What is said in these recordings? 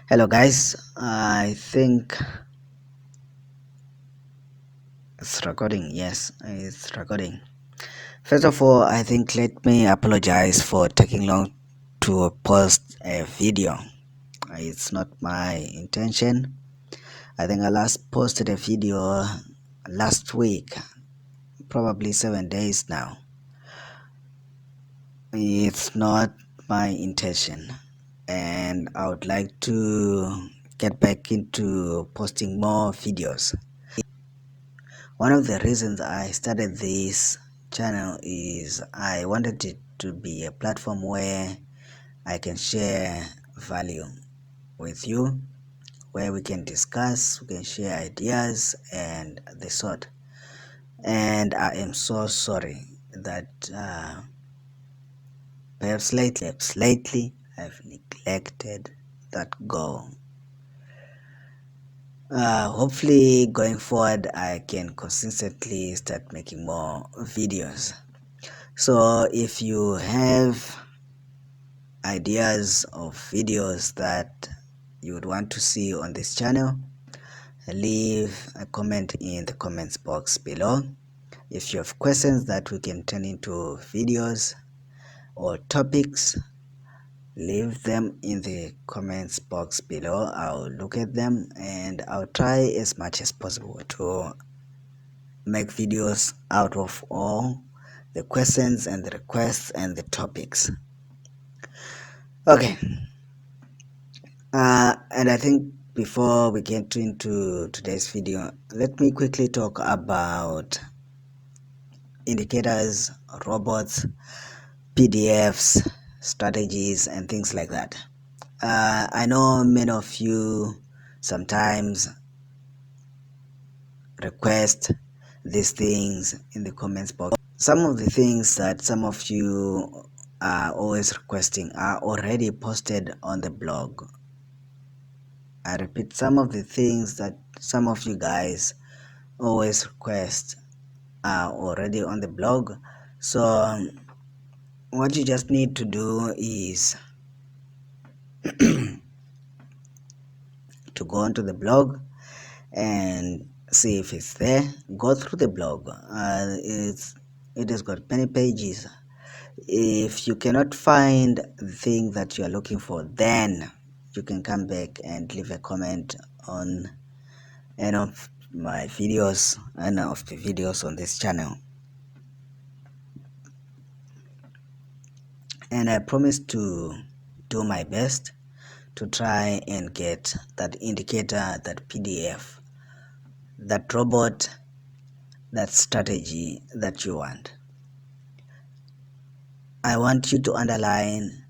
Hello guys, I think it's recording. Yes, it's recording. First of all, I think let me apologize for taking long to post a video. It's not my intention. I think I last posted a video last week, probably 7 days now. It's not my intention, and I would like to get back into posting more videos. One of the reasons I started this channel is I wanted it to be a platform where I can share value with you, where we can discuss, we can share ideas and the sort. And I am so sorry that perhaps lately I've neglected that goal. Hopefully going forward I can consistently start making more videos. So if you have ideas of videos that you would want to see on this channel, leave a comment in the comments box below. If you have questions that we can turn into videos or topics, leave them in the comments box below. I'll look at them and I'll try as much as possible to make videos out of all the questions and the requests and the topics. Okay, and I think before we get into today's video, let me quickly talk about indicators, robots, PDFs, strategies, and things like that. I know many of you sometimes request these things in the comments box. Some of the things that some of you are always requesting are already posted on the blog. I repeat, some of the things that some of you guys always request are already on the blog. So what you just need to do is to go onto the blog and see if it's there. Go through the blog. It has got many pages. If you cannot find the thing that you are looking for, then you can come back and leave a comment on any of my videos and of the videos on this channel. And I promise to do my best to try and get that indicator, that PDF, that robot, that strategy that you want. I want you to underline,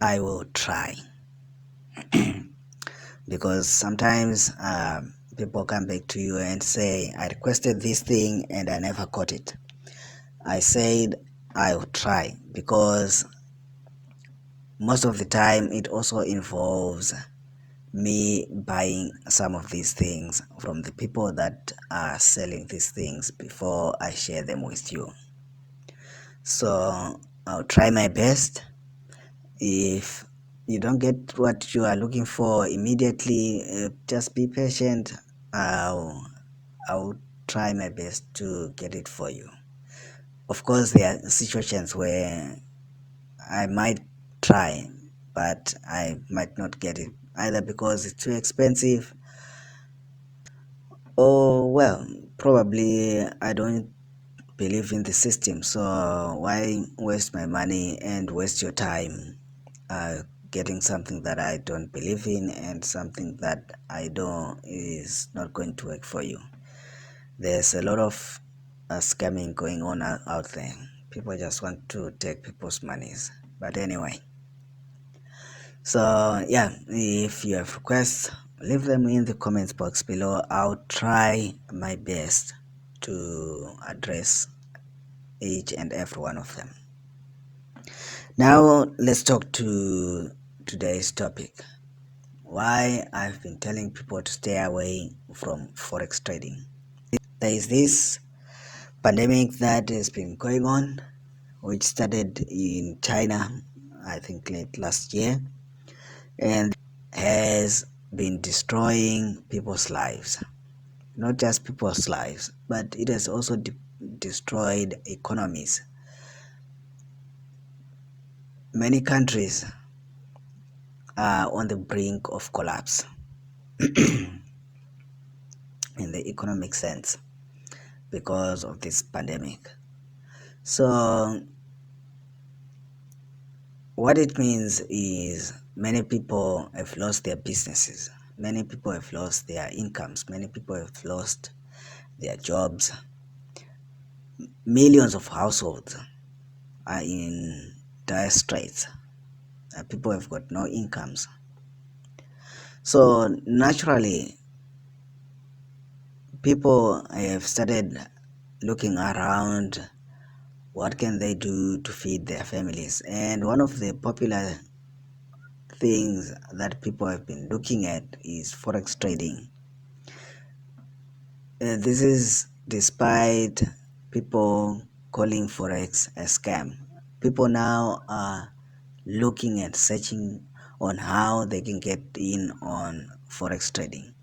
I will try. Because sometimes people come back to you and say, I requested this thing and I never got it. I said I will try, because most of the time it also involves me buying some of these things from the people that are selling these things before I share them with you. So I'll try my best. If you don't get what you are looking for immediately, just be patient. I'll try my best to get it for you. Of course, there are situations where I might try, but I might not get it, either because it's too expensive, or well, probably I don't believe in the system. So why waste my money and waste your time getting something that I don't believe in and something that I know is not going to work for you? There's a lot of scamming going on out there. People just want to take people's monies. But anyway, so yeah, if you have requests, leave them in the comments box below. I'll try my best to address each and every one of them. Now let's talk to today's topic. Why I've been telling people to stay away from forex trading. There is this pandemic that has been going on, which started in China, I think late last year, and has been destroying people's lives. Not just people's lives, but it has also destroyed economies. Many countries are on the brink of collapse in the economic sense because of this pandemic. So, what it means is many people have lost their businesses, many people have lost their incomes, many people have lost their jobs. Millions of households are in dire straits. People have got no incomes. So naturally, people have started looking around what can they do to feed their families. And one of the popular things that people have been looking at is forex trading. This is despite people calling forex a scam. People now are looking and searching on how they can get in on forex trading.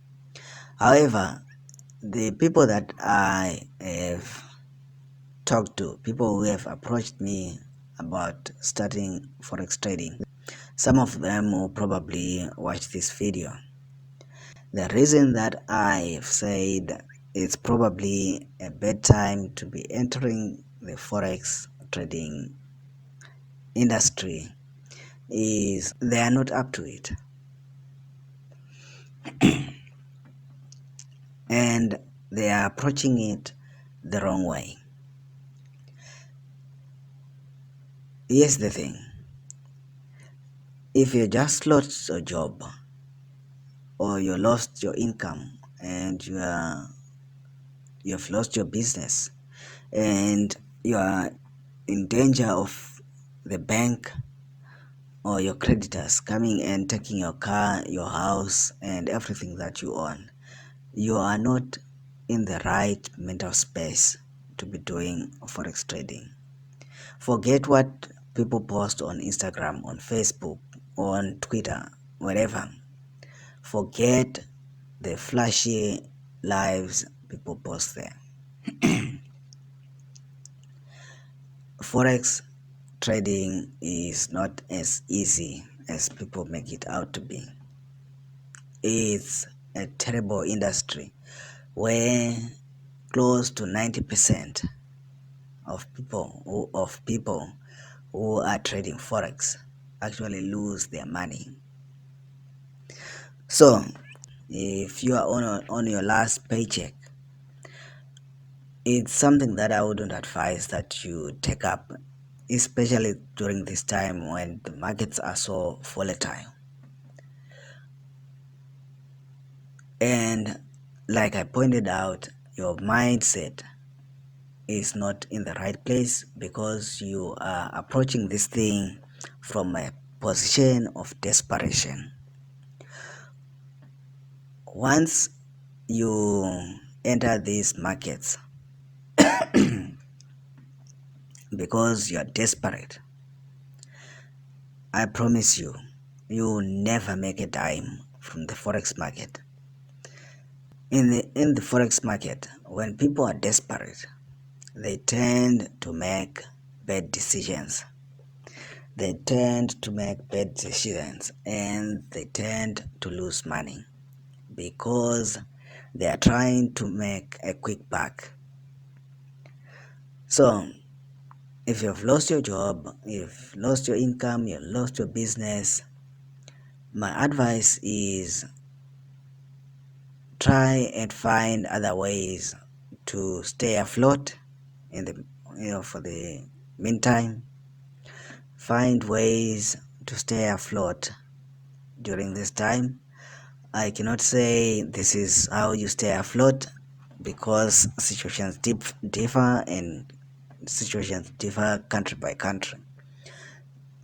However, the people that I have talked to, people who have approached me about starting forex trading, some of them will probably watch this video. The reason that I've said it's probably a bad time to be entering the forex trading industry is they are not up to it, and they are approaching it the wrong way. Here's the thing: if you just lost a job or you lost your income and you've lost your business and you are in danger of the bank or your creditors coming and taking your car, your house, and everything that you own, you are not in the right mental space to be doing forex trading. Forget what people post on Instagram, on Facebook, on Twitter, wherever. Forget the flashy lives people post there. Forex trading is not as easy as people make it out to be. It's a terrible industry where close to 90% of people who are trading forex actually lose their money. So, if you are on your last paycheck, it's something that I wouldn't advise that you take up, especially during this time when the markets are so volatile. And like I pointed out, your mindset is not in the right place because you are approaching this thing from a position of desperation. Once you enter these markets because you are desperate, I promise you, you will never make a dime from the forex market. In the forex market, when people are desperate, they tend to make bad decisions. They tend to make bad decisions and they tend to lose money because they are trying to make a quick buck. So, if you've lost your job, you've lost your income, you've lost your business, my advice is try and find other ways to stay afloat in the for the meantime. Find ways to stay afloat during this time. I cannot say this is how you stay afloat because situations differ and situations differ country by country.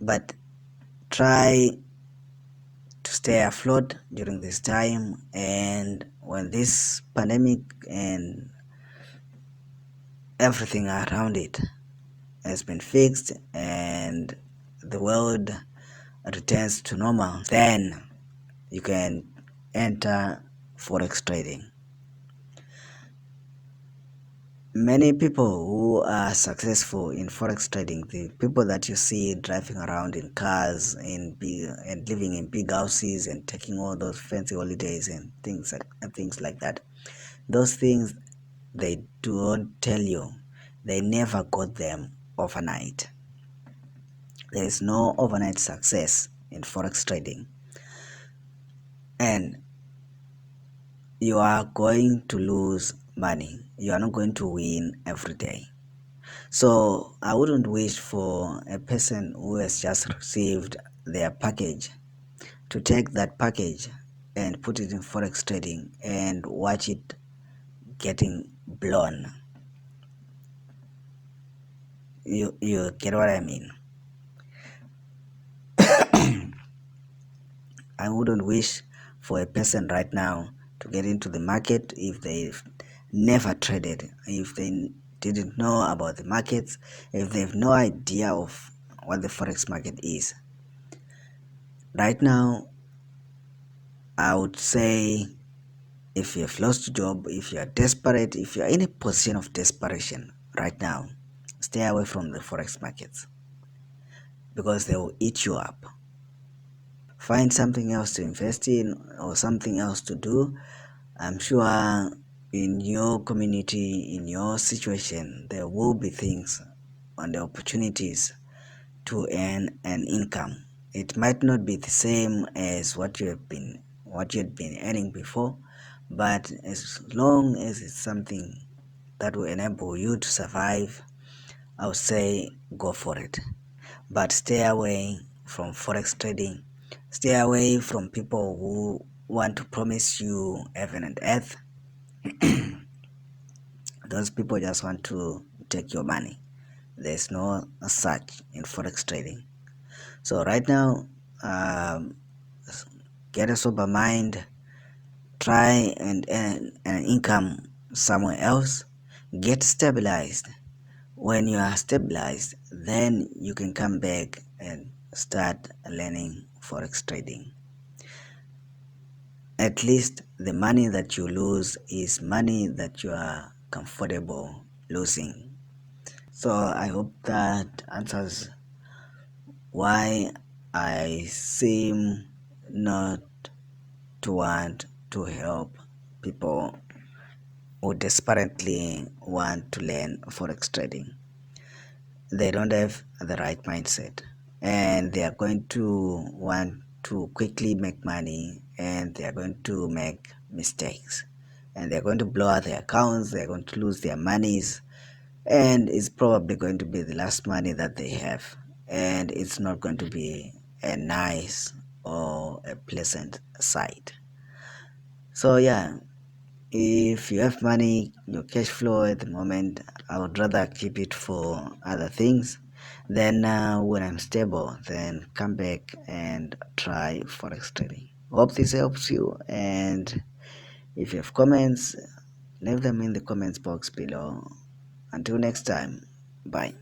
But try to stay afloat during this time, and when this pandemic and everything around it has been fixed and the world returns to normal, then you can enter forex trading. Many people who are successful in forex trading, the people that you see driving around in cars and living in big houses and taking all those fancy holidays and things like that, those things they don't tell you. They never got them overnight. There is no overnight success in forex trading, and you are going to lose money. You are not going to win every day. So I wouldn't wish for a person who has just received their package to take that package and put it in forex trading and watch it getting blown. You get what I mean? I wouldn't wish for a person right now to get into the market if they've never traded, if they didn't know about the markets, if they have no idea of what the forex market is. Right now, I would say if you've lost your job, if you are desperate, if you are in a position of desperation right now, stay away from the forex markets because they will eat you up. Find something else to invest in or something else to do. I'm sure in your community, in your situation, there will be things and opportunities to earn an income. It might not be the same as what you had been earning before, but as long as it's something that will enable you to survive, I would say go for it. But stay away from forex trading. Stay away from people who want to promise you heaven and earth. Those people just want to take your money. There's no such in forex trading. So right now, um, get a sober mind, try and earn an income somewhere else, get stabilized. When you are stabilized, then you can come back and start learning forex trading. At least the money that you lose is money that you are comfortable losing. So I hope that answers why I seem not to want to help people who desperately want to learn forex trading. They don't have the right mindset and they are going to want to quickly make money and they are going to make mistakes and they're going to blow out their accounts, they're going to lose their monies, and it's probably going to be the last money that they have, and it's not going to be a nice or a pleasant sight. So yeah, if you have money, your cash flow at the moment, I would rather keep it for other things. Then when I'm stable, then come back and try forex trading. Hope this helps you, and if you have comments, leave them in the comments box below. Until next time, bye.